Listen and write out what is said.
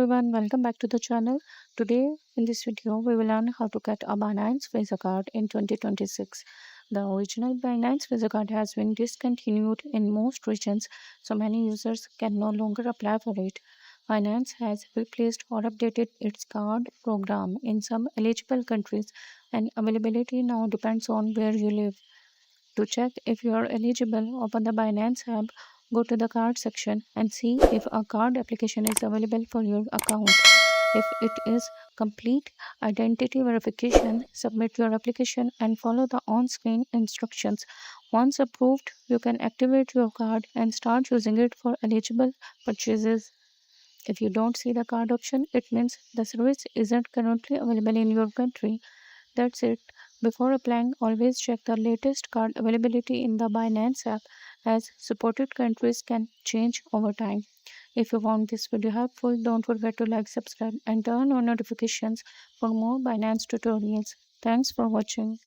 everyone, welcome back to the channel. Today in this video we will learn how to get a Binance Visa card in 2026. The original Binance Visa card has been discontinued in most regions, so many users can no longer apply for it. Binance has replaced or updated its card program in some eligible countries, and availability now depends on where you live. To check if you are eligible, open the Binance app, go to the card section and see if a card application is available for your account. If it is, complete identity verification, submit your application and follow the on-screen instructions. Once approved, you can activate your card and start using it for eligible purchases. If you don't see the card option, it means the service isn't currently available in your country. That's it. Before applying, always check the latest card availability in the Binance app, as supported countries can change over time. If you found this video helpful, don't forget to like, subscribe, and turn on notifications for more Binance tutorials. Thanks for watching.